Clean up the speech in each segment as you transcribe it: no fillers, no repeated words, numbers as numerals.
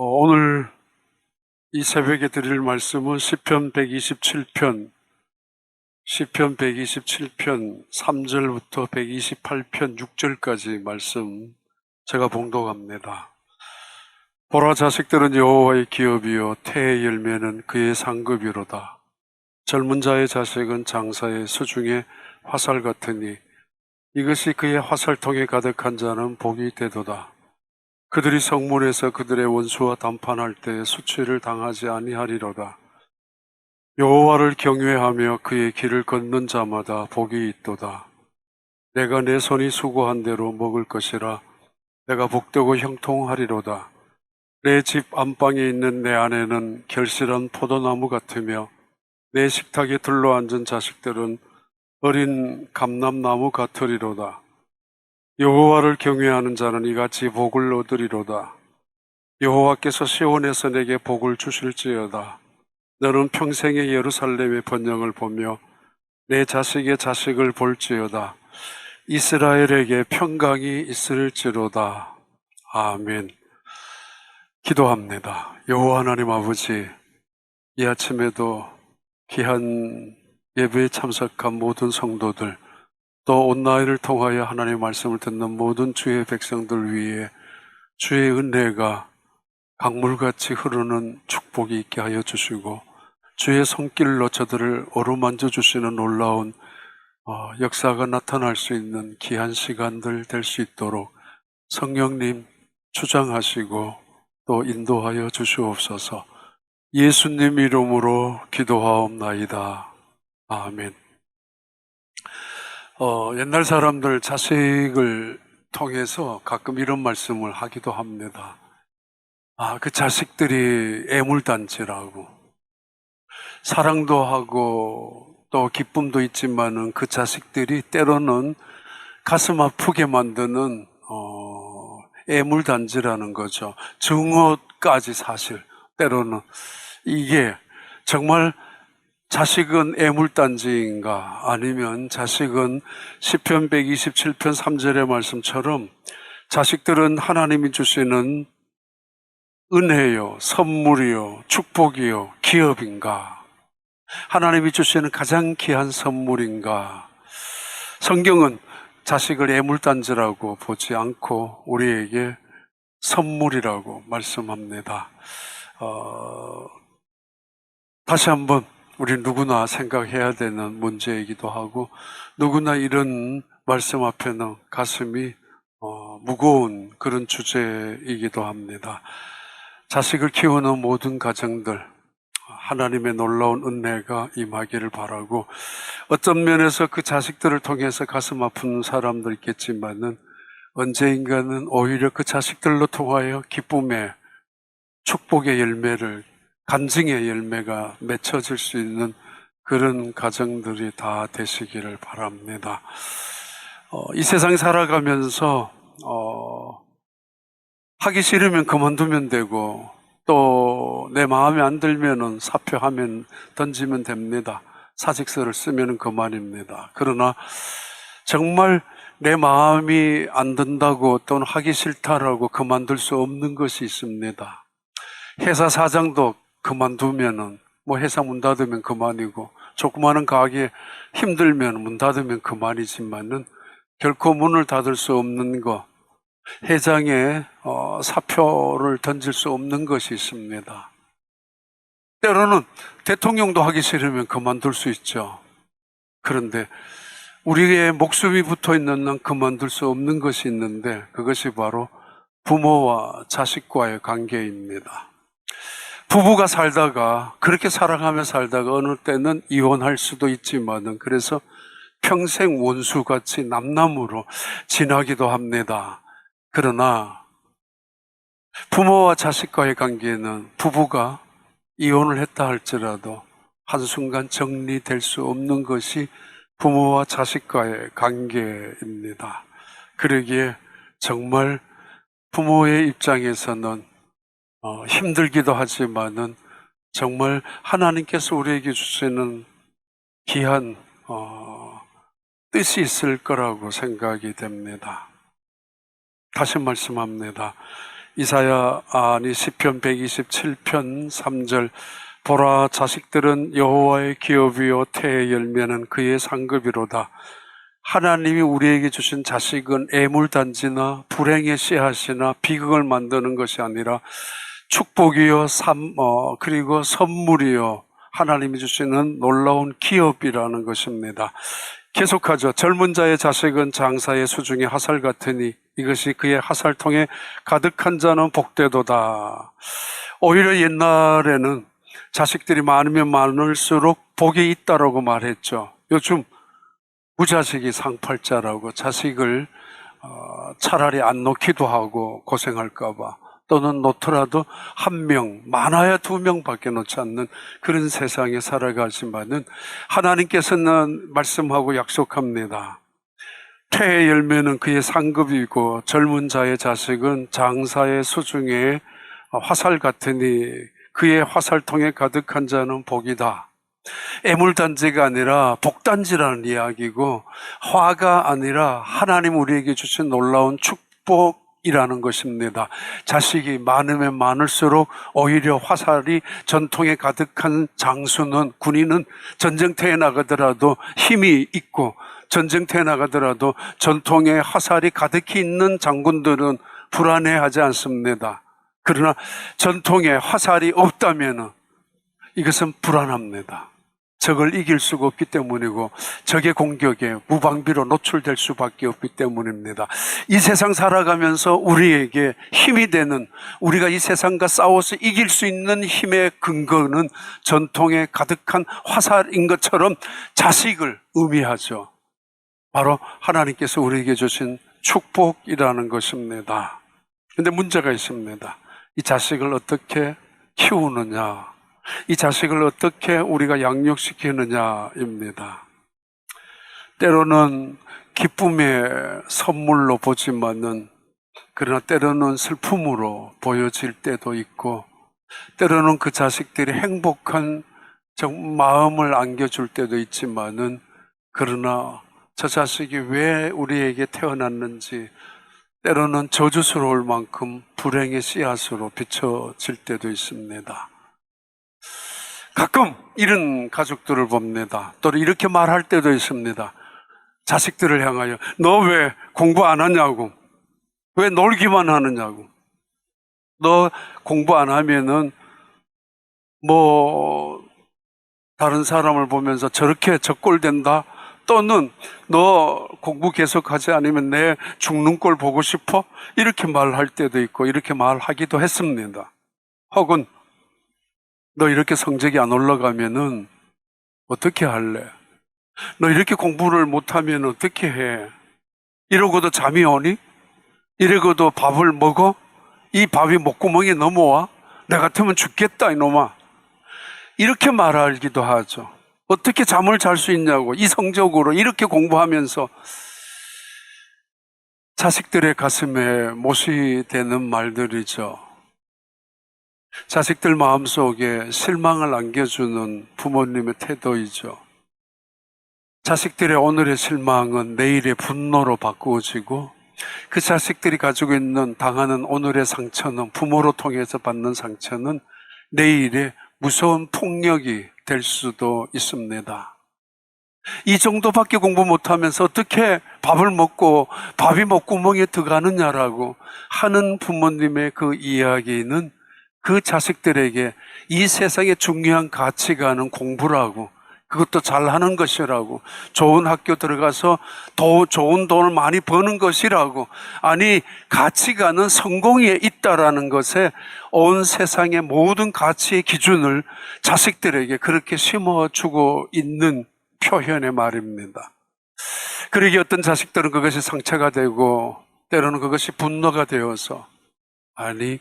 오늘 이 새벽에 드릴 말씀은 시편 127편 3절부터 128편 6절까지 말씀 제가 봉독합니다. 보라, 자식들은 여호와의 기업이요 태의 열매는 그의 상급이로다. 젊은 자의 자식은 장사의 수중의 화살 같으니 이것이 그의 화살통에 가득한 자는 복이 되도다. 그들이 성문에서 그들의 원수와 담판할 때에 수치를 당하지 아니하리로다. 여호와를 경외하며 그의 길을 걷는 자마다 복이 있도다. 내가 내 손이 수고한 대로 먹을 것이라. 내가 복되고 형통하리로다. 내 집 안방에 있는 내 아내는 결실한 포도나무 같으며 내 식탁에 둘러앉은 자식들은 어린 감람나무 같으리로다. 여호와를 경외하는 자는 이같이 복을 얻으리로다. 여호와께서 시온에서 내게 복을 주실지어다. 너는 평생의 예루살렘의 번영을 보며 내 자식의 자식을 볼지어다. 이스라엘에게 평강이 있을지로다. 아멘. 기도합니다. 여호와 하나님 아버지, 이 아침에도 귀한 예배에 참석한 모든 성도들, 또 온라인을 통하여 하나님의 말씀을 듣는 모든 주의 백성들 위에 주의 은혜가 강물같이 흐르는 축복이 있게 하여 주시고, 주의 손길로 저들을 어루만져 주시는 놀라운 역사가 나타날 수 있는 귀한 시간들 될 수 있도록 성령님 주장하시고 또 인도하여 주시옵소서. 예수님 이름으로 기도하옵나이다. 아멘. 옛날 사람들 자식을 통해서 가끔 이런 말씀을 하기도 합니다. 그 자식들이 애물단지라고. 사랑도 하고 또 기쁨도 있지만은 그 자식들이 때로는 가슴 아프게 만드는 애물단지라는 거죠. 증오까지 사실 때로는. 이게 정말 자식은 애물단지인가, 아니면 자식은 시편 127편 3절의 말씀처럼 자식들은 하나님이 주시는 은혜요, 선물이요, 축복이요, 기업인가, 하나님이 주시는 가장 귀한 선물인가. 성경은 자식을 애물단지라고 보지 않고 우리에게 선물이라고 말씀합니다. 다시 한번 우리 누구나 생각해야 되는 문제이기도 하고, 누구나 이런 말씀 앞에는 가슴이 무거운 그런 주제이기도 합니다. 자식을 키우는 모든 가정들, 하나님의 놀라운 은혜가 임하기를 바라고, 어떤 면에서 그 자식들을 통해서 가슴 아픈 사람도 있겠지만은 언제인가는 오히려 그 자식들로 통하여 기쁨의, 축복의 열매를, 간증의 열매가 맺혀질 수 있는 그런 가정들이 다 되시기를 바랍니다. 이 세상 살아가면서 하기 싫으면 그만두면 되고, 또 내 마음에 안 들면은 사표하면 던지면 됩니다. 사직서를 쓰면 그만입니다. 그러나 정말 내 마음이 안 든다고 또는 하기 싫다라고 그만둘 수 없는 것이 있습니다. 회사 사장도 그만두면은 회사 문 닫으면 그만이고, 조그마한 가게 힘들면 문 닫으면 그만이지만은 결코 문을 닫을 수 없는 것, 회장에 사표를 던질 수 없는 것이 있습니다. 때로는 대통령도 하기 싫으면 그만둘 수 있죠. 그런데 우리의 목숨이 붙어 있는 한 그만둘 수 없는 것이 있는데, 그것이 바로 부모와 자식과의 관계입니다. 부부가 살다가, 그렇게 사랑하며 살다가 어느 때는 이혼할 수도 있지만은, 그래서 평생 원수같이 남남으로 지나기도 합니다. 그러나 부모와 자식과의 관계는 부부가 이혼을 했다 할지라도 한순간 정리될 수 없는 것이 부모와 자식과의 관계입니다. 그러기에 정말 부모의 입장에서는 힘들기도 하지만은 정말 하나님께서 우리에게 주시는 귀한 뜻이 있을 거라고 생각이 됩니다. 다시 말씀합니다. 시편 127편 3절 보라 자식들은 여호와의 기업이요 태의 열매는 그의 상급이로다. 하나님이 우리에게 주신 자식은 애물단지나 불행의 씨앗이나 비극을 만드는 것이 아니라 축복이요 그리고 선물이요 하나님이 주시는 놀라운 기업이라는 것입니다. 계속하죠. 젊은 자의 자식은 장사의 수중에 화살 같으니 이것이 그의 화살통에 가득한 자는 복되도다. 오히려 옛날에는 자식들이 많으면 많을수록 복이 있다라고 말했죠. 요즘 무자식이 상팔자라고 자식을 차라리 안 놓기도 하고 고생할까 봐, 또는 놓더라도 한 명, 많아야 두 명밖에 놓지 않는 그런 세상에 살아가지만은 하나님께서는 말씀하고 약속합니다. 태의 열매는 그의 상급이고 젊은 자의 자식은 장사의 수중에 화살 같으니 그의 화살통에 가득한 자는 복이다. 애물단지가 아니라 복단지라는 이야기고, 화가 아니라 하나님 우리에게 주신 놀라운 축복이라는 것입니다. 자식이 많으면 많을수록 오히려 화살이 전통에 가득한 장수는, 군인은 전쟁터에 나가더라도 힘이 있고, 전쟁터에 나가더라도 전통에 화살이 가득히 있는 장군들은 불안해하지 않습니다. 그러나 전통에 화살이 없다면 이것은 불안합니다. 적을 이길 수가 없기 때문이고 적의 공격에 무방비로 노출될 수밖에 없기 때문입니다. 이 세상 살아가면서 우리에게 힘이 되는, 우리가 이 세상과 싸워서 이길 수 있는 힘의 근거는 전통에 가득한 화살인 것처럼 자식을 의미하죠. 바로 하나님께서 우리에게 주신 축복이라는 것입니다. 그런데 문제가 있습니다. 이 자식을 어떻게 키우느냐, 이 자식을 어떻게 우리가 양육시키느냐입니다. 때로는 기쁨의 선물로 보지만은, 그러나 때로는 슬픔으로 보여질 때도 있고, 때로는 그 자식들이 행복한 마음을 안겨줄 때도 있지만은, 그러나 저 자식이 왜 우리에게 태어났는지 때로는 저주스러울 만큼 불행의 씨앗으로 비춰질 때도 있습니다. 가끔 이런 가족들을 봅니다. 또 이렇게 말할 때도 있습니다. 자식들을 향하여 너 왜 공부 안 하냐고, 왜 놀기만 하느냐고, 너 공부 안 하면은 다른 사람을 보면서 저렇게 적골된다, 또는 너 공부 계속하지 않으면 내 죽는 꼴 보고 싶어? 이렇게 말할 때도 있고 이렇게 말하기도 했습니다. 혹은 너 이렇게 성적이 안 올라가면은 어떻게 할래? 너 이렇게 공부를 못하면 어떻게 해? 이러고도 잠이 오니? 이러고도 밥을 먹어? 이 밥이 목구멍에 넘어와? 나 같으면 죽겠다 이놈아. 이렇게 말하기도 하죠. 어떻게 잠을 잘 수 있냐고, 이 성적으로 이렇게 공부하면서. 자식들의 가슴에 못이 되는 말들이죠. 자식들 마음속에 실망을 안겨주는 부모님의 태도이죠. 자식들의 오늘의 실망은 내일의 분노로 바꾸어지고, 그 자식들이 가지고 있는 당하는 오늘의 상처는, 부모로 통해서 받는 상처는 내일의 무서운 폭력이 될 수도 있습니다. 이 정도밖에 공부 못하면서 어떻게 밥을 먹고 밥이 목구멍에 들어가느냐라고 하는 부모님의 그 이야기는 그 자식들에게 이 세상의 중요한 가치가는 공부라고, 그것도 잘하는 것이라고, 좋은 학교 들어가서 더 좋은 돈을 많이 버는 것이라고, 아니 가치가는 성공에 있다라는 것에 온 세상의 모든 가치의 기준을 자식들에게 그렇게 심어주고 있는 표현의 말입니다. 그러기에 어떤 자식들은 그것이 상처가 되고 때로는 그것이 분노가 되어서, 아니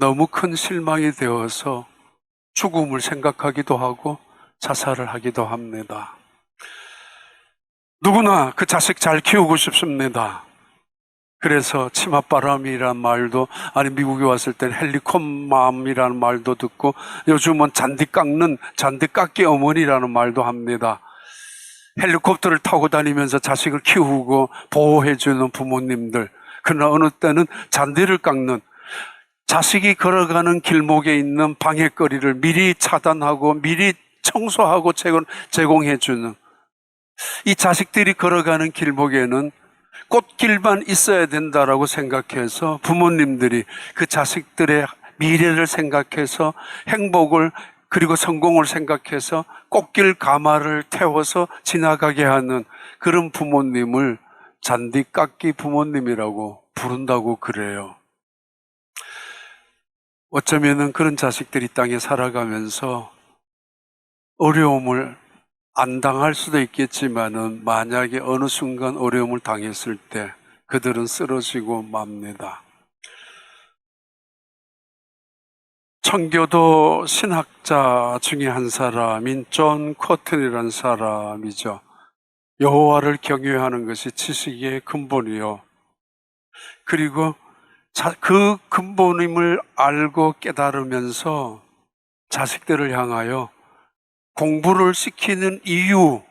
너무 큰 실망이 되어서 죽음을 생각하기도 하고 자살을 하기도 합니다. 누구나 그 자식 잘 키우고 싶습니다. 그래서 치맛바람이란 말도, 아니 미국에 왔을 땐 헬리콥맘이라는 말도 듣고, 요즘은 잔디깎기 어머니라는 말도 합니다. 헬리콥터를 타고 다니면서 자식을 키우고 보호해주는 부모님들, 그러나 어느 때는 잔디를 깎는, 자식이 걸어가는 길목에 있는 방해거리를 미리 차단하고 미리 청소하고 제공해주는, 이 자식들이 걸어가는 길목에는 꽃길만 있어야 된다라고 생각해서 부모님들이 그 자식들의 미래를 생각해서 행복을 그리고 성공을 생각해서 꽃길 가마를 태워서 지나가게 하는 그런 부모님을 잔디 깎기 부모님이라고 부른다고 그래요. 어쩌면은 그런 자식들이 땅에 살아가면서 어려움을 안 당할 수도 있겠지만은 만약에 어느 순간 어려움을 당했을 때 그들은 쓰러지고 맙니다. 청교도 신학자 중에 한 사람인 존 커튼이라는 사람이죠. 여호와를 경외하는 것이 지식의 근본이요. 그리고 그 근본임을 알고 깨달으면서 자식들을 향하여 공부를 시키는 이유,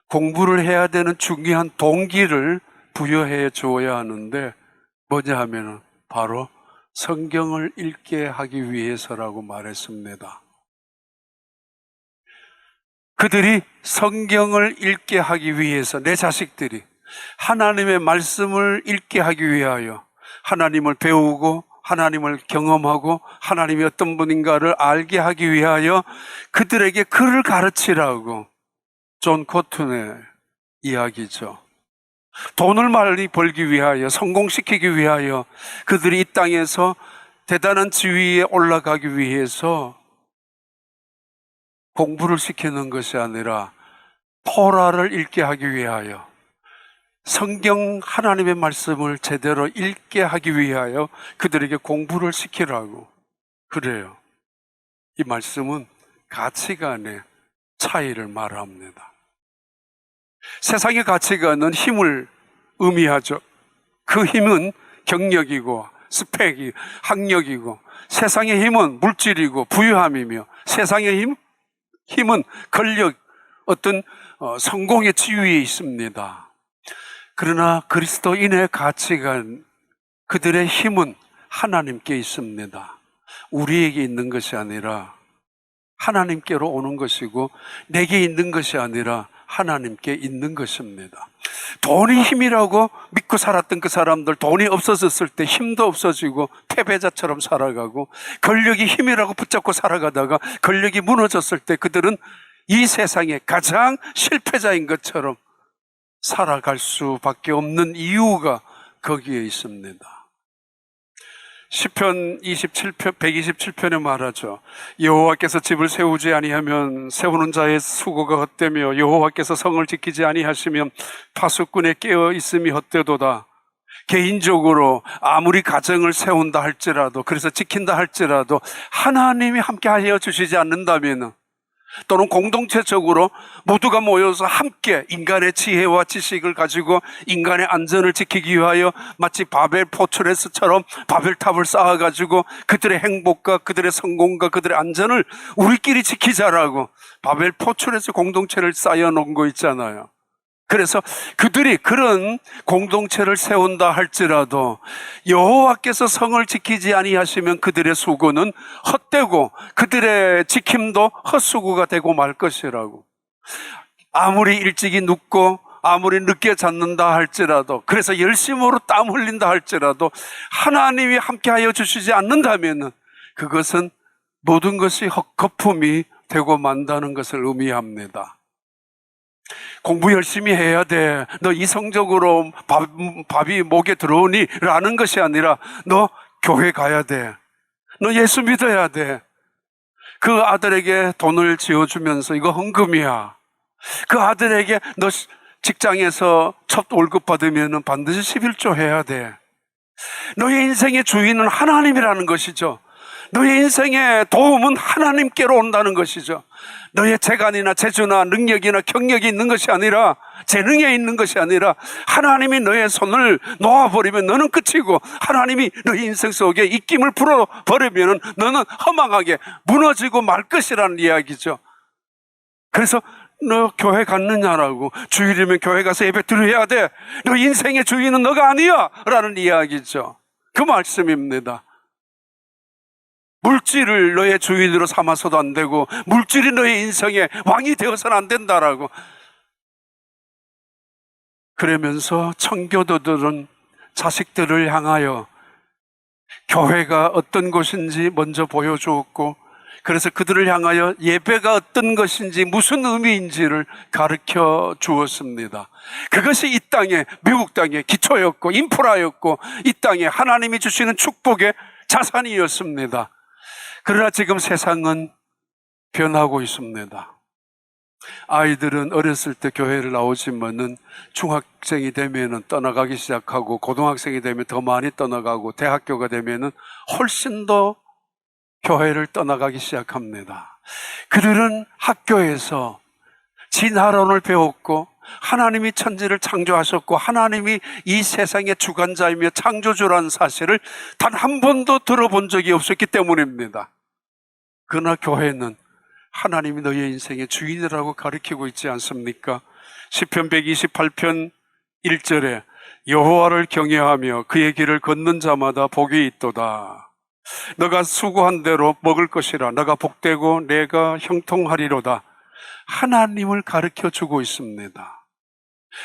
공부를 해야 되는 중요한 동기를 부여해 주어야 하는데 뭐냐 하면은 바로 성경을 읽게 하기 위해서라고 말했습니다. 그들이 성경을 읽게 하기 위해서, 내 자식들이 하나님의 말씀을 읽게 하기 위하여 하나님을 배우고 하나님을 경험하고 하나님이 어떤 분인가를 알게 하기 위하여 그들에게 글을 가르치라고, 존 코튼의 이야기죠. 돈을 많이 벌기 위하여, 성공시키기 위하여 그들이 이 땅에서 대단한 지위에 올라가기 위해서 공부를 시키는 것이 아니라 토라를 읽게 하기 위하여, 성경 하나님의 말씀을 제대로 읽게 하기 위하여 그들에게 공부를 시키라고 그래요. 이 말씀은 가치관의 차이를 말합니다. 세상의 가치관은 힘을 의미하죠. 그 힘은 경력이고 스펙이 학력이고, 세상의 힘은 물질이고 부유함이며, 세상의 힘은 권력, 어떤 성공의 지위에 있습니다. 그러나 그리스도인의 가치관, 그들의 힘은 하나님께 있습니다. 우리에게 있는 것이 아니라 하나님께로 오는 것이고, 내게 있는 것이 아니라 하나님께 있는 것입니다. 돈이 힘이라고 믿고 살았던 그 사람들, 돈이 없어졌을 때 힘도 없어지고 패배자처럼 살아가고, 권력이 힘이라고 붙잡고 살아가다가 권력이 무너졌을 때 그들은 이 세상의 가장 실패자인 것처럼 살아갈 수밖에 없는 이유가 거기에 있습니다. 시편 27편, 127편에 말하죠. 여호와께서 집을 세우지 아니하면 세우는 자의 수고가 헛되며, 여호와께서 성을 지키지 아니하시면 파수꾼의 깨어 있음이 헛되도다. 개인적으로 아무리 가정을 세운다 할지라도, 그래서 지킨다 할지라도 하나님이 함께 하여 주시지 않는다면, 또는 공동체적으로 모두가 모여서 함께 인간의 지혜와 지식을 가지고 인간의 안전을 지키기 위하여 마치 바벨 포트레스처럼 바벨탑을 쌓아가지고 그들의 행복과 그들의 성공과 그들의 안전을 우리끼리 지키자라고 바벨 포트레스 공동체를 쌓여놓은 거 있잖아요. 그래서 그들이 그런 공동체를 세운다 할지라도 여호와께서 성을 지키지 아니하시면 그들의 수고는 헛되고 그들의 지킴도 헛수고가 되고 말 것이라고. 아무리 일찍이 눕고 아무리 늦게 잤는다 할지라도, 그래서 열심으로 땀 흘린다 할지라도 하나님이 함께하여 주시지 않는다면 그것은 모든 것이 거품이 되고 만다는 것을 의미합니다. 공부 열심히 해야 돼. 너 이성적으로 밥이 목에 들어오니? 라는 것이 아니라 너 교회 가야 돼. 너 예수 믿어야 돼. 그 아들에게 돈을 지어주면서 이거 헌금이야. 그 아들에게 너 직장에서 첫 월급 받으면 반드시 11조 해야 돼. 너의 인생의 주인은 하나님이라는 것이죠. 너의 인생의 도움은 하나님께로 온다는 것이죠. 너의 재간이나 재주나 능력이나 경력이 있는 것이 아니라, 재능에 있는 것이 아니라 하나님이 너의 손을 놓아버리면 너는 끝이고, 하나님이 너의 인생 속에 입김을 불어버리면 너는 허망하게 무너지고 말 것이라는 이야기죠. 그래서 너 교회 갔느냐라고. 주일이면 교회 가서 예배 드려야 돼. 너 인생의 주인은 너가 아니야 라는 이야기죠. 그 말씀입니다. 물질을 너의 주인으로 삼아서도 안 되고 물질이 너의 인생의 왕이 되어서는 안 된다라고. 그러면서 청교도들은 자식들을 향하여 교회가 어떤 곳인지 먼저 보여주었고, 그래서 그들을 향하여 예배가 어떤 것인지 무슨 의미인지를 가르쳐 주었습니다. 그것이 이 땅에, 미국 땅의 기초였고 인프라였고 이 땅에 하나님이 주시는 축복의 자산이었습니다. 그러나 지금 세상은 변하고 있습니다. 아이들은 어렸을 때 교회를 나오지만은 중학생이 되면은 떠나가기 시작하고, 고등학생이 되면 더 많이 떠나가고, 대학교가 되면은 훨씬 더 교회를 떠나가기 시작합니다. 그들은 학교에서 진화론을 배웠고, 하나님이 천지를 창조하셨고 하나님이 이 세상의 주관자이며 창조주라는 사실을 단 한 번도 들어본 적이 없었기 때문입니다. 그러나 교회는 하나님이 너의 인생의 주인이라고 가르치고 있지 않습니까? 시편 128편 1절에 여호와를 경외하며 그의 길을 걷는 자마다 복이 있도다. 너가 수고한 대로 먹을 것이라. 너가 복되고 내가 형통하리로다. 하나님을 가르쳐주고 있습니다.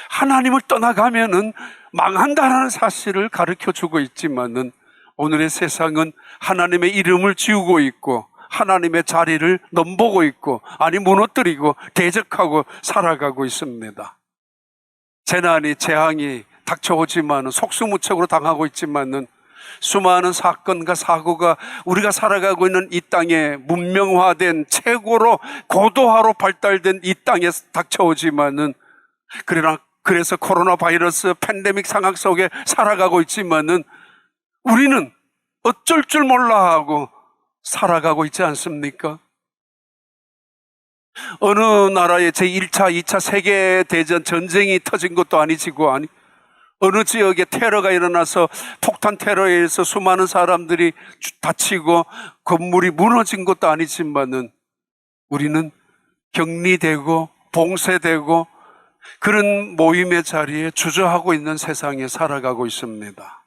하나님을 떠나가면은 망한다는 사실을 가르쳐주고 있지만은 오늘의 세상은 하나님의 이름을 지우고 있고 하나님의 자리를 넘보고 있고, 아니 무너뜨리고 대적하고 살아가고 있습니다. 재난이, 재앙이 닥쳐오지만 속수무책으로 당하고 있지만은 수많은 사건과 사고가 우리가 살아가고 있는 이 땅에 문명화된 최고로 고도화로 발달된 이 땅에 닥쳐오지만은, 그래서 코로나 바이러스 팬데믹 상황 속에 살아가고 있지만은 우리는 어쩔 줄 몰라 하고 살아가고 있지 않습니까? 어느 나라에 제1차, 2차 세계대전 전쟁이 터진 것도 아니지고, 어느 지역에 테러가 일어나서 폭탄 테러에 의해서 수많은 사람들이 다치고 건물이 무너진 것도 아니지만은 우리는 격리되고 봉쇄되고 그런 모임의 자리에 주저하고 있는 세상에 살아가고 있습니다.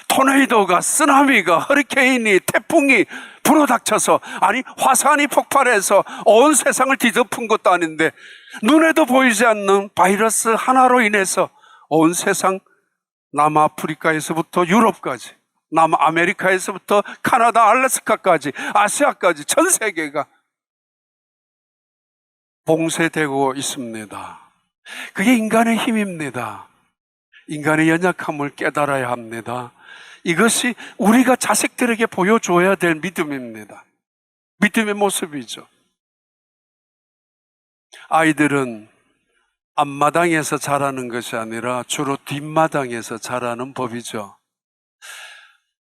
토네이도가, 쓰나미가, 허리케인이, 태풍이 불어닥쳐서, 아니 화산이 폭발해서 온 세상을 뒤덮은 것도 아닌데 눈에도 보이지 않는 바이러스 하나로 인해서 온 세상, 남아프리카에서부터 유럽까지, 남아메리카에서부터 카나다, 알래스카까지, 아시아까지 전 세계가 봉쇄되고 있습니다. 그게 인간의 힘입니다. 인간의 연약함을 깨달아야 합니다. 이것이 우리가 자식들에게 보여줘야 될 믿음입니다. 믿음의 모습이죠. 아이들은 앞마당에서 자라는 것이 아니라 주로 뒷마당에서 자라는 법이죠.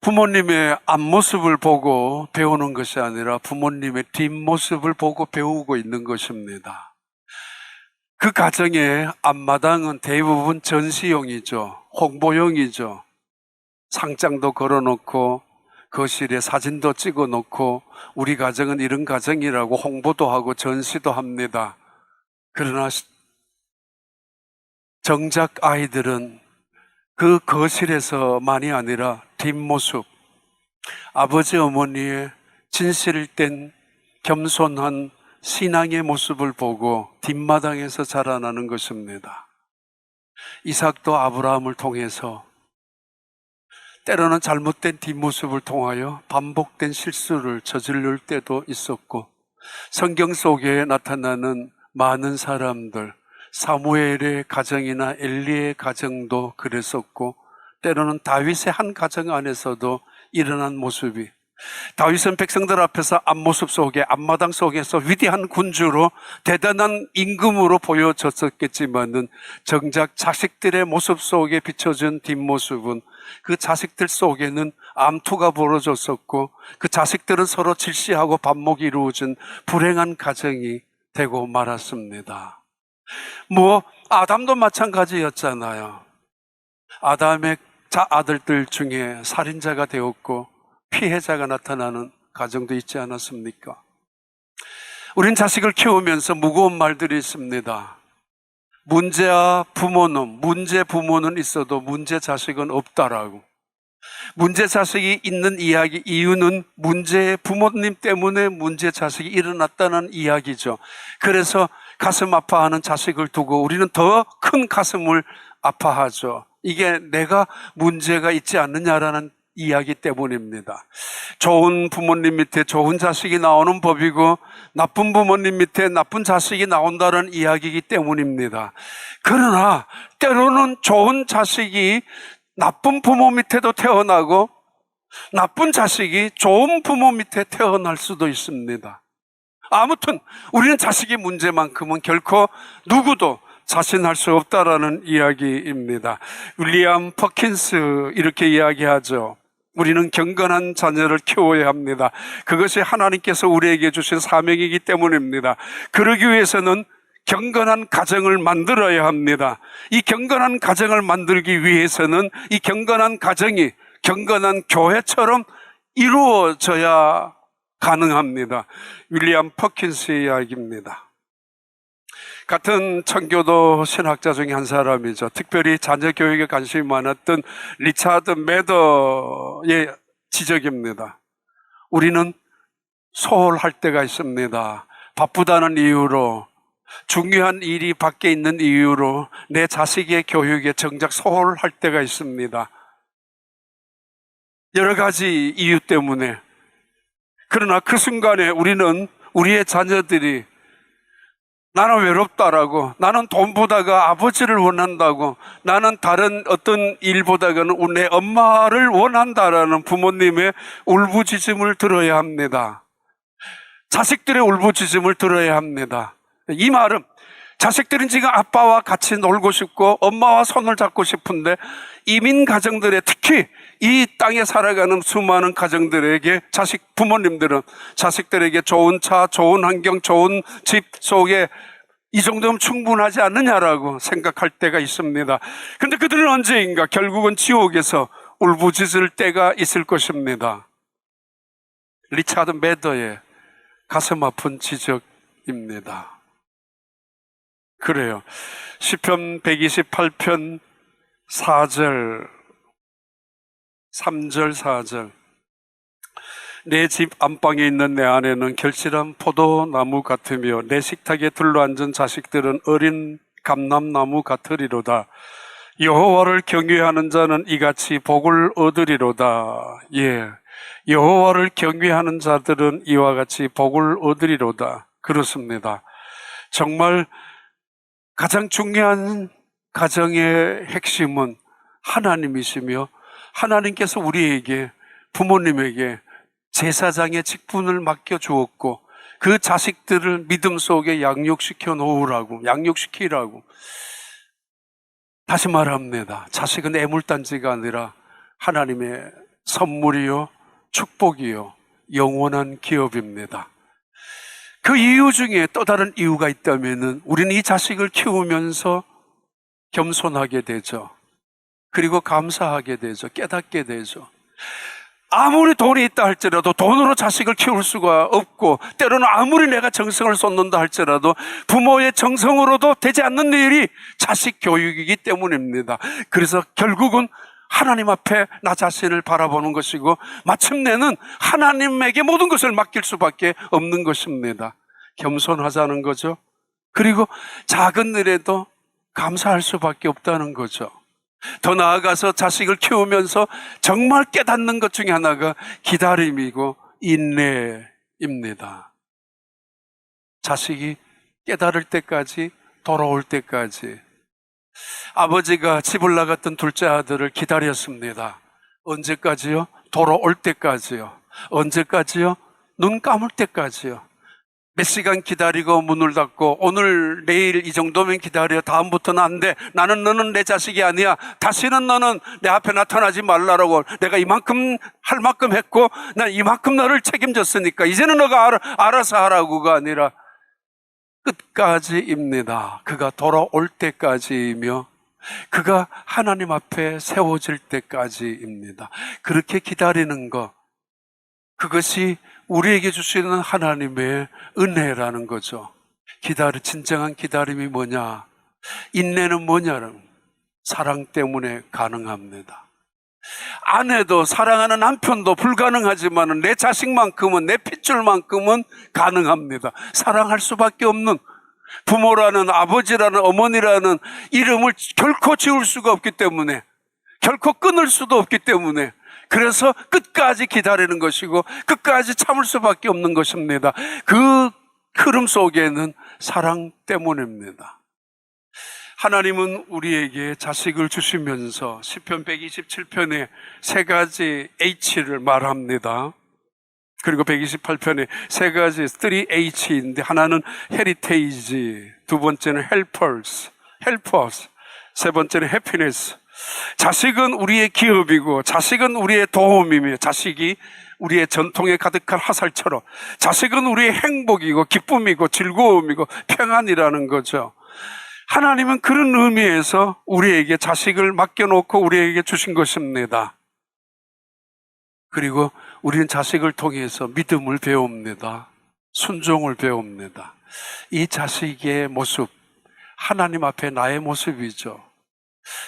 부모님의 앞모습을 보고 배우는 것이 아니라 부모님의 뒷모습을 보고 배우고 있는 것입니다. 그 가정의 앞마당은 대부분 전시용이죠. 홍보용이죠. 상장도 걸어놓고 거실에 사진도 찍어놓고 우리 가정은 이런 가정이라고 홍보도 하고 전시도 합니다. 그러나 정작 아이들은 그 거실에서만이 아니라 뒷모습, 아버지 어머니의 진실된 겸손한 신앙의 모습을 보고 뒷마당에서 자라나는 것입니다. 이삭도 아브라함을 통해서 때로는 잘못된 뒷모습을 통하여 반복된 실수를 저지를 때도 있었고, 성경 속에 나타나는 많은 사람들, 사무엘의 가정이나 엘리의 가정도 그랬었고, 때로는 다윗의 한 가정 안에서도 일어난 모습이, 다윗은 백성들 앞에서 앞모습 속에, 앞마당 속에서 위대한 군주로 대단한 임금으로 보여졌었겠지만은 정작 자식들의 모습 속에 비춰진 뒷모습은 그 자식들 속에는 암투가 벌어졌었고 그 자식들은 서로 질시하고 반목이 이루어진 불행한 가정이 되고 말았습니다. 아담도 마찬가지였잖아요. 아담의 아들들 중에 살인자가 되었고 피해자가 나타나는 가정도 있지 않았습니까? 우린 자식을 키우면서 무거운 말들이 있습니다. 문제와 부모는, 문제 부모는 있어도 문제 자식은 없다라고. 문제 자식이 있는 이유는 문제 부모님 때문에 문제 자식이 일어났다는 이야기죠. 그래서 가슴 아파하는 자식을 두고 우리는 더 큰 가슴을 아파하죠. 이게 내가 문제가 있지 않느냐라는 이야기 때문입니다. 좋은 부모님 밑에 좋은 자식이 나오는 법이고 나쁜 부모님 밑에 나쁜 자식이 나온다는 이야기이기 때문입니다. 그러나 때로는 좋은 자식이 나쁜 부모 밑에도 태어나고 나쁜 자식이 좋은 부모 밑에 태어날 수도 있습니다. 아무튼 우리는 자식의 문제만큼은 결코 누구도 자신할 수 없다라는 이야기입니다. 윌리엄 퍼킨스 이렇게 이야기하죠. 우리는 경건한 자녀를 키워야 합니다. 그것이 하나님께서 우리에게 주신 사명이기 때문입니다. 그러기 위해서는 경건한 가정을 만들어야 합니다. 이 경건한 가정을 만들기 위해서는 이 경건한 가정이 경건한 교회처럼 이루어져야 가능합니다. 윌리엄 퍼킨스의 이야기입니다. 같은 청교도 신학자 중에 한 사람이죠. 특별히 자녀 교육에 관심이 많았던 리차드 매더의 지적입니다. 우리는 소홀할 때가 있습니다. 바쁘다는 이유로, 중요한 일이 밖에 있는 이유로 내 자식의 교육에 정작 소홀할 때가 있습니다. 여러 가지 이유 때문에. 그러나 그 순간에 우리는 우리의 자녀들이 나는 외롭다라고, 나는 돈보다가 아버지를 원한다고, 나는 다른 어떤 일보다는 내 엄마를 원한다라는 부모님의 울부짖음을 들어야 합니다. 자식들의 울부짖음을 들어야 합니다. 이 말은 자식들은 지금 아빠와 같이 놀고 싶고 엄마와 손을 잡고 싶은데 이민 가정들의, 특히 이 땅에 살아가는 수많은 가정들에게 부모님들은 자식들에게 좋은 차, 좋은 환경, 좋은 집 속에 이 정도면 충분하지 않느냐라고 생각할 때가 있습니다. 그런데 그들은 언제인가 결국은 지옥에서 울부짖을 때가 있을 것입니다. 리차드 매더의 가슴 아픈 지적입니다. 그래요. 시편 128편 4절, 3절, 4절. 내 집 안방에 있는 내 아내는 결실한 포도나무 같으며 내 식탁에 둘러앉은 자식들은 어린 감람나무 같으리로다. 여호와를 경외하는 자는 이같이 복을 얻으리로다. 예, 여호와를 경외하는 자들은 이와 같이 복을 얻으리로다. 그렇습니다. 정말 가장 중요한 가정의 핵심은 하나님이시며 하나님께서 우리에게, 부모님에게 제사장의 직분을 맡겨주었고 그 자식들을 믿음 속에 양육시켜 놓으라고, 양육시키라고. 다시 말합니다. 자식은 애물단지가 아니라 하나님의 선물이요, 축복이요, 영원한 기업입니다. 그 이유 중에 또 다른 이유가 있다면 우리는 이 자식을 키우면서 겸손하게 되죠. 그리고 감사하게 되죠. 깨닫게 되죠. 아무리 돈이 있다 할지라도 돈으로 자식을 키울 수가 없고, 때로는 아무리 내가 정성을 쏟는다 할지라도 부모의 정성으로도 되지 않는 일이 자식 교육이기 때문입니다. 그래서 결국은 하나님 앞에 나 자신을 바라보는 것이고 마침내는 하나님에게 모든 것을 맡길 수밖에 없는 것입니다. 겸손하자는 거죠. 그리고 작은 일에도 감사할 수밖에 없다는 거죠. 더 나아가서 자식을 키우면서 정말 깨닫는 것 중에 하나가 기다림이고 인내입니다. 자식이 깨달을 때까지, 돌아올 때까지. 아버지가 집을 나갔던 둘째 아들을 기다렸습니다. 언제까지요? 돌아올 때까지요. 언제까지요? 눈 감을 때까지요. 몇 시간 기다리고 문을 닫고 오늘 내일 이 정도면 기다려, 다음부터는 안 돼, 너는 내 자식이 아니야, 다시는 너는 내 앞에 나타나지 말라라고, 내가 이만큼 할 만큼 했고 난 이만큼 너를 책임졌으니까 이제는 너가 알아서 하라고가 아니라 끝까지입니다. 그가 돌아올 때까지이며 그가 하나님 앞에 세워질 때까지입니다. 그렇게 기다리는 것, 그것이 우리에게 주시는 하나님의 은혜라는 거죠. 진정한 기다림이 뭐냐? 인내는 뭐냐는 사랑 때문에 가능합니다. 아내도 사랑하는 남편도 불가능하지만 내 자식만큼은, 내 핏줄만큼은 가능합니다. 사랑할 수밖에 없는, 부모라는, 아버지라는, 어머니라는 이름을 결코 지울 수가 없기 때문에, 결코 끊을 수도 없기 때문에, 그래서 끝까지 기다리는 것이고 끝까지 참을 수밖에 없는 것입니다. 그 흐름 속에는 사랑 때문입니다. 하나님은 우리에게 자식을 주시면서 시편 127편에 세 가지 H를 말합니다. 그리고 128편에 세 가지 3H인데, 하나는 heritage, 두 번째는 helpers, 세 번째는 happiness. 자식은 우리의 기업이고, 자식은 우리의 도움이며, 자식이 우리의 전통에 가득한 화살처럼, 자식은 우리의 행복이고 기쁨이고 즐거움이고 평안이라는 거죠. 하나님은 그런 의미에서 우리에게 자식을 맡겨놓고 우리에게 주신 것입니다. 그리고 우리는 자식을 통해서 믿음을 배웁니다. 순종을 배웁니다. 이 자식의 모습, 하나님 앞에 나의 모습이죠.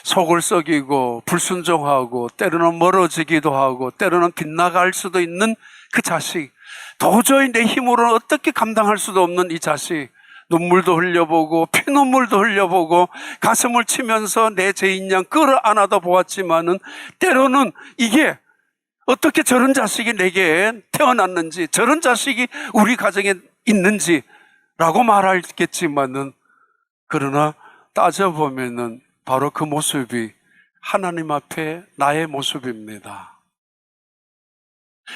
속을 썩이고 불순종하고 때로는 멀어지기도 하고 때로는 빗나갈 수도 있는 그 자식, 도저히 내 힘으로는 어떻게 감당할 수도 없는 이 자식, 눈물도 흘려보고 피눈물도 흘려보고 가슴을 치면서 내 죄인 양 끌어안아도 보았지만은, 때로는 이게 어떻게 저런 자식이 내게 태어났는지, 저런 자식이 우리 가정에 있는지라고 말하겠지만은, 그러나 따져보면은 바로 그 모습이 하나님 앞에 나의 모습입니다.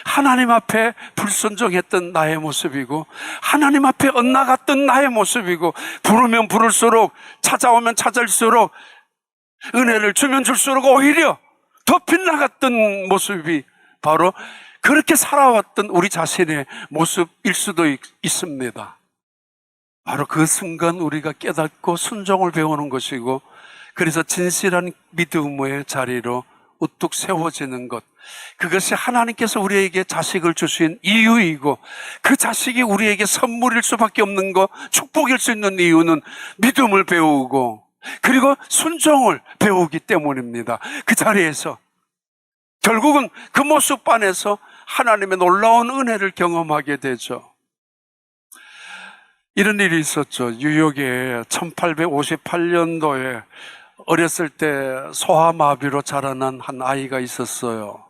하나님 앞에 불순종했던 나의 모습이고, 하나님 앞에 엇나갔던 나의 모습이고, 부르면 부를수록, 찾아오면 찾을수록, 은혜를 주면 줄수록 오히려 더 빗나갔던 모습이 바로 그렇게 살아왔던 우리 자신의 모습일 수도 있습니다. 바로 그 순간 우리가 깨닫고 순종을 배우는 것이고, 그래서 진실한 믿음의 자리로 우뚝 세워지는 것, 그것이 하나님께서 우리에게 자식을 주신 이유이고, 그 자식이 우리에게 선물일 수밖에 없는 것, 축복일 수 있는 이유는 믿음을 배우고 그리고 순종을 배우기 때문입니다. 그 자리에서 결국은 그 모습 안에서 하나님의 놀라운 은혜를 경험하게 되죠. 이런 일이 있었죠. 뉴욕에 1858년도에 어렸을 때 소아마비로 자라난 한 아이가 있었어요.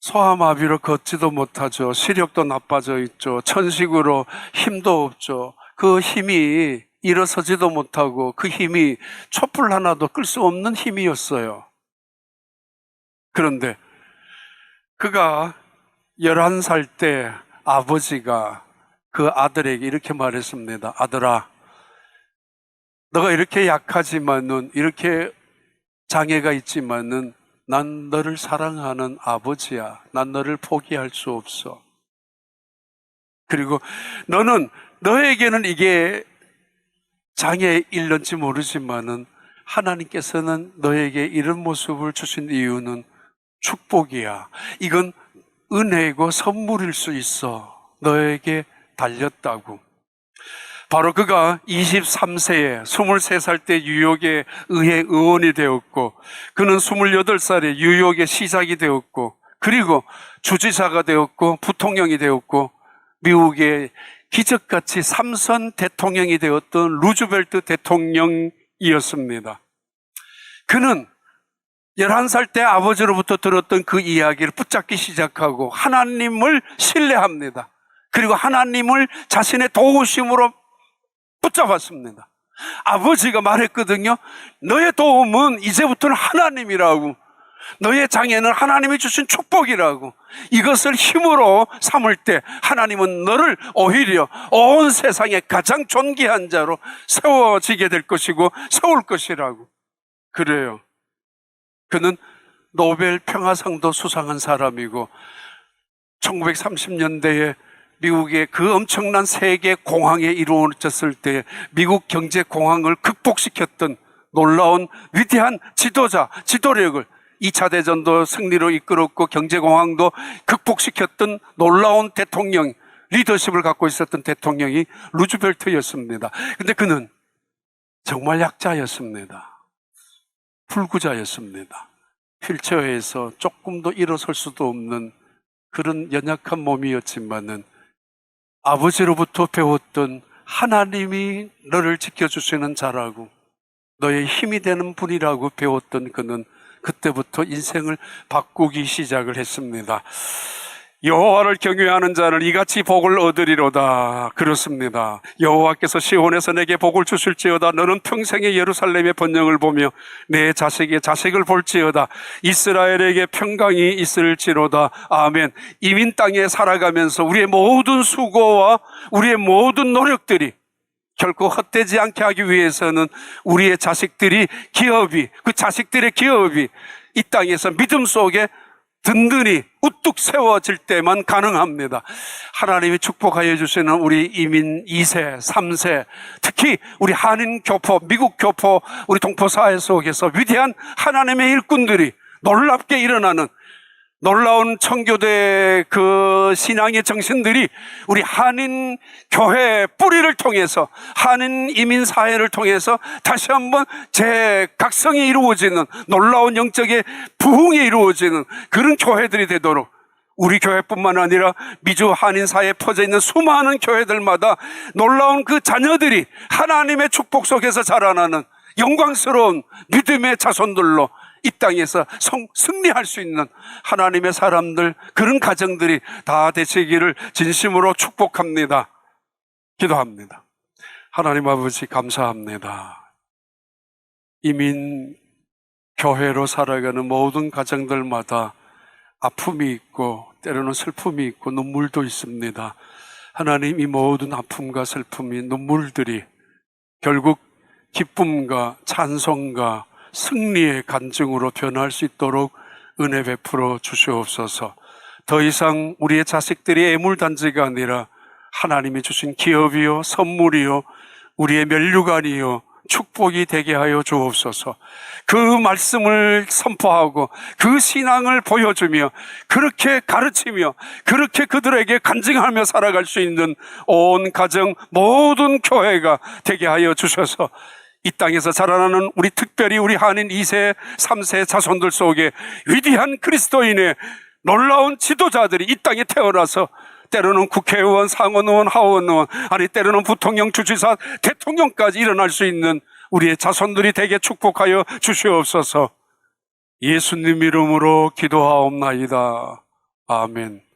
소아마비로 걷지도 못하죠. 시력도 나빠져 있죠. 천식으로 힘도 없죠. 그 힘이 일어서지도 못하고, 그 힘이 촛불 하나도 끌 수 없는 힘이었어요. 그런데 그가 11살 때 아버지가 그 아들에게 이렇게 말했습니다. 아들아, 너가 이렇게 약하지만은, 이렇게 장애가 있지만은 난 너를 사랑하는 아버지야. 난 너를 포기할 수 없어. 그리고 너에게는 이게 장애일런지 모르지만은 하나님께서는 너에게 이런 모습을 주신 이유는 축복이야. 이건 은혜이고 선물일 수 있어. 너에게 달렸다고. 바로 그가 23세에 23살 때 뉴욕의 의회 의원이 되었고, 그는 28살에 뉴욕의 시작이 되었고, 그리고 주지사가 되었고 부통령이 되었고, 미국의 기적같이 3선 대통령이 되었던 루즈벨트 대통령이었습니다. 그는 11살 때 아버지로부터 들었던 그 이야기를 붙잡기 시작하고 하나님을 신뢰합니다. 그리고 하나님을 자신의 도우심으로 붙잡았습니다. 아버지가 말했거든요. 너의 도움은 이제부터는 하나님이라고, 너의 장애는 하나님이 주신 축복이라고, 이것을 힘으로 삼을 때 하나님은 너를 오히려 온 세상에 가장 존귀한 자로 세워지게 될 것이고 세울 것이라고. 그래요. 그는 노벨 평화상도 수상한 사람이고, 1930년대에 미국의 그 엄청난 세계 공황에 이루어졌을 때 미국 경제 공황을 극복시켰던 놀라운 위대한 지도자, 지도력을 2차 대전도 승리로 이끌었고 경제공황도 극복시켰던 놀라운 대통령, 리더십을 갖고 있었던 대통령이 루즈벨트였습니다. 근데 그는 정말 약자였습니다. 불구자였습니다. 휠체어에서 조금도 일어설 수도 없는 그런 연약한 몸이었지만은 아버지로부터 배웠던 하나님이 너를 지켜주시는 자라고 너의 힘이 되는 분이라고 배웠던 그는 그때부터 인생을 바꾸기 시작을 했습니다. 여호와를 경외하는 자를 이같이 복을 얻으리로다. 그렇습니다. 여호와께서 시온에서 내게 복을 주실지어다. 너는 평생의 예루살렘의 번영을 보며 내 자식의 자식을 볼지어다. 이스라엘에게 평강이 있을지로다. 아멘. 이민 땅에 살아가면서 우리의 모든 수고와 우리의 모든 노력들이 결코 헛되지 않게 하기 위해서는 우리의 자식들이 그 자식들의 기업이 이 땅에서 믿음 속에 든든히 우뚝 세워질 때만 가능합니다. 하나님이 축복하여 주시는 우리 이민 2세, 3세, 특히 우리 한인 교포, 미국 교포, 우리 동포 사회 속에서 위대한 하나님의 일꾼들이 놀랍게 일어나는 놀라운 청교도의 그 신앙의 정신들이 우리 한인 교회의 뿌리를 통해서 한인 이민 사회를 통해서 다시 한번 재각성이 이루어지는 놀라운 영적의 부흥이 이루어지는 그런 교회들이 되도록 우리 교회뿐만 아니라 미주 한인 사회에 퍼져 있는 수많은 교회들마다 놀라운 그 자녀들이 하나님의 축복 속에서 자라나는 영광스러운 믿음의 자손들로 이 땅에서 승리할 수 있는 하나님의 사람들, 그런 가정들이 다 되시기를 진심으로 축복합니다. 기도합니다. 하나님 아버지 감사합니다. 이민 교회로 살아가는 모든 가정들마다 아픔이 있고 때로는 슬픔이 있고 눈물도 있습니다. 하나님, 이 모든 아픔과 슬픔이 눈물들이 결국 기쁨과 찬송과 승리의 간증으로 변할 수 있도록 은혜 베풀어 주시옵소서. 더 이상 우리의 자식들이 애물단지가 아니라 하나님이 주신 기업이요 선물이요 우리의 면류관이요 축복이 되게 하여 주옵소서. 그 말씀을 선포하고 그 신앙을 보여주며 그렇게 가르치며 그렇게 그들에게 간증하며 살아갈 수 있는 온 가정 모든 교회가 되게 하여 주셔서 이 땅에서 자라나는 우리 특별히 우리 한인 2세, 3세 자손들 속에 위대한 그리스도인의 놀라운 지도자들이 이 땅에 태어나서 때로는 국회의원, 상원의원, 하원의원, 아니 때로는 부통령, 주지사, 대통령까지 일어날 수 있는 우리의 자손들이 되게 축복하여 주시옵소서. 예수님 이름으로 기도하옵나이다. 아멘.